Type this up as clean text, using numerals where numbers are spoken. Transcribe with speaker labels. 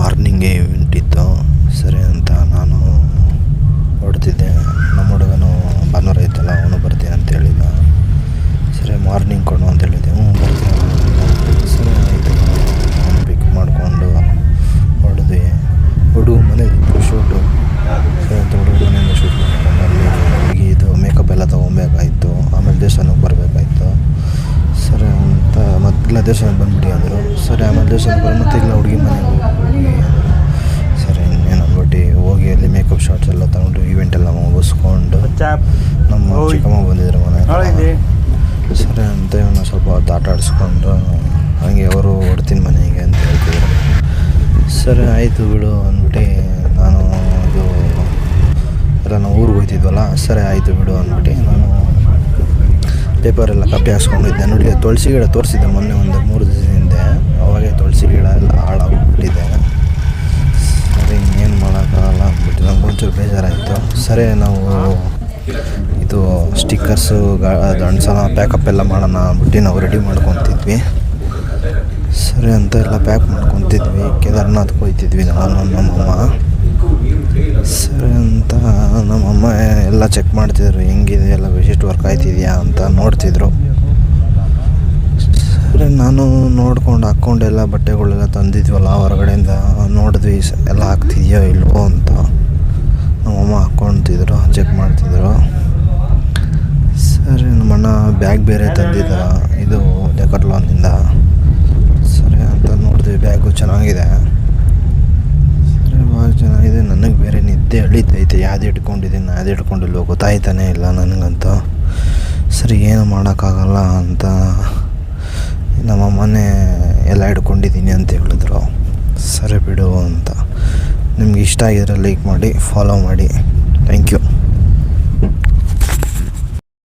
Speaker 1: ಮಾರ್ನಿಂಗೇ event ಇತ್ತು. ಸರಿ ಅಂತ ನಾನು ಹೊಡ್ತಿದ್ದೆ. ನಮ್ಮ ಹುಡುಗನು ಭಾನುವಾರ ಇತ್ತಲ್ಲ, ಅವನು ಬರ್ತೀನಿ ಅಂತ ಹೇಳಿದ. ಸರಿ ಮಾರ್ನಿಂಗ್ ಕೊಡು ಅಂತ ಹೇಳಿದ್ದೆ. ಬರ್ತೀನಿ. ಸರಿ ಆಯಿತು, ನಾನು ಪಿಕ್ ಮಾಡಿಕೊಂಡು ಹೊಡೆದ್ವಿ. ಹುಡುಗ ಮನೇಲಿತ್ತು ಶೂಟು. ಸರಿ ಅಂತ ಹುಡುಗ ಮನೆಯಿಂದ ಶೂಟ್ ಮಾಡ್ಕೊಂಡು ಅಲ್ಲಿ ಹುಡುಗಿ ಇದು ಮೇಕಪ್ ಎಲ್ಲ ತೊಗೊಬೇಕಾಯ್ತು. ಆಮೇಲೆ ದೇವಸ್ಥಾನಕ್ಕೆ ಬರಬೇಕಾಯ್ತು. ಸರಿ ಅಂತ ಮೊದಲ ದೇವಸ್ಥಾನಕ್ಕೆ ಬಂದುಬಿಡಿ ಅಂದರು. ಸರಿ ಆಮೇಲೆ ದೇವಸ್ಥಾನಕ್ಕೆ ಬರೋ ಮತ್ತೆ ಇಲ್ಲ ಹುಡುಗಿ ಮನೆಗೆ ಹೋಗಿ ಅಂದರು. ಸರಿ ಇನ್ನೇನು ಅಂದ್ಬಿಟ್ಟು ಹೋಗಿ ಅಲ್ಲಿ ಮೇಕಪ್ ಶಾರ್ಟ್ಸ್ ಎಲ್ಲ ತಗೊಂಡು ಈವೆಂಟ್ ಎಲ್ಲ ಮುಗಿಸ್ಕೊಂಡು ನಮ್ಮ ಚಿಕ್ಕಮ್ಮ ಬಂದಿದ್ರು ಮನೆಗೆ. ಸರಿ ಅಂತ ಇವನ್ನ ಸ್ವಲ್ಪ ಹೊತ್ತು ಆಟ ಆಡಿಸ್ಕೊಂಡು ಹಾಗೆ ಅವರು ಹೊಡ್ತೀನಿ ಮನೆಗೆ ಅಂತ ಹೇಳ್ತಿದ್ರು. ಸರಿ ಆಯಿತು ಬಿಡು ಅಂದ್ಬಿಟ್ಟು ನಾನು ಇದು ಎಲ್ಲ ನಾವು ಊರಿಗೆ ಹೋಗ್ತಿದ್ವಲ್ಲ. ಸರಿ ಆಯಿತು ಬಿಡು ಅಂದ್ಬಿಟ್ಟು ನಾನು ಪೇಪರೆಲ್ಲ ಕಪ್ಪಿ ಹಾಕ್ಸ್ಕೊಂಡಿದ್ದೆ. ನೋಡಿ ತುಳಸಿ ಗಿಡ ತೋರಿಸಿದ್ದೆ ಮೊನ್ನೆ ಒಂದು 3 ದಿವಸ ಹಿಂದೆ. ಅವಾಗೆ ತುಳಸಿ ಗಿಡ ಎಲ್ಲ ಹಾಳಾಗ್ಬಿಟ್ಟಿದೆ. ಸರಿ ಇನ್ನೇನು ಮಾಡೋಕ್ಕಾಗಲ್ಲ ಅಂದ್ಬಿಟ್ಟು ನಮ್ಗೆ ಒಂಚೂರು ಬೇಜಾರಾಯಿತು. ಸರಿ ನಾವು ಇದು ಸ್ಟಿಕ್ಕರ್ಸು ಅಣ್ಸಲ ಪ್ಯಾಕಪ್ ಎಲ್ಲ ಮಾಡೋಣ ಅಂದ್ಬಿಟ್ಟು ನಾವು ರೆಡಿ ಮಾಡ್ಕೊತಿದ್ವಿ. ಸರಿ ಅಂತ ಎಲ್ಲ ಪ್ಯಾಕ್ ಮಾಡ್ಕೊತಿದ್ವಿ. ಕೇದಾರ್ನಾಥ್ಗೆ ಹೋಗ್ತಿದ್ವಿ ನಾನು ನಮ್ಮಮ್ಮ. ಸರಿ ಅಂತ ನಮ್ಮಮ್ಮ ಎಲ್ಲ ಚೆಕ್ ಮಾಡ್ತಿದ್ರು, ಹೆಂಗಿದೆ ಎಲ್ಲ ವಿಸಿಟ್ ವರ್ಕ್ ಆಯ್ತಿದೆಯಾ ಅಂತ ನೋಡ್ತಿದ್ರು. ಸರಿ ನಾನು ನೋಡ್ಕೊಂಡು ಹಾಕ್ಕೊಂಡೆಲ್ಲ ಬಟ್ಟೆಗಳೆಲ್ಲ ತಂದಿದ್ವಲ್ಲ ಹೊರಗಡೆಯಿಂದ ನೋಡಿದ್ವಿ ಎಲ್ಲ ಆಗ್ತಿದೆಯೋ ಇಲ್ವೋ ಅಂತ. ನಮ್ಮಮ್ಮ ಹಾಕ್ಕೊತಿದ್ರು, ಚೆಕ್ ಮಾಡ್ತಿದ್ರು. ಸರಿ ನಮ್ಮಣ್ಣ ಬ್ಯಾಗ್ ಬೇರೆ ತಂದಿದ್ದ, ಇದು ಡೆಕಾಥ್ಲಾನ್ನಿಂದ. ಸರಿ ಅಂತ ನೋಡಿದ್ವಿ, ಬ್ಯಾಗು ಚೆನ್ನಾಗಿದೆ. ಸರಿ ಭಾಳ ಚೆನ್ನಾಗಿದೆ. ನನಗೆ ಬೇರೆ ನಿದ್ದೆ ಎಳಿತೈತೆ, ಯಾವ್ದು ಇಟ್ಕೊಂಡಿದ್ದೀನಿ ಯಾವ್ದು ಇಟ್ಕೊಂಡಿಲ್ವೋ ಗೊತ್ತಾಯ್ತಾನೇ ಇಲ್ಲ ನನಗಂತೂ. ಸರಿ ಏನು ಮಾಡೋಕ್ಕಾಗಲ್ಲ ಅಂತ ನಮ್ಮಮ್ಮನೇ ಎಲ್ಲ ಹಿಡ್ಕೊಂಡಿದ್ದೀನಿ ಅಂತ ಹೇಳಿದ್ರು. ಸರಿ ಬಿಡು ಅಂತ. ನಿಮ್ಗೆ ಇಷ್ಟ ಆಗಿದ್ರೆ ಲೈಕ್ ಮಾಡಿ, ಫಾಲೋ ಮಾಡಿ. Thank you.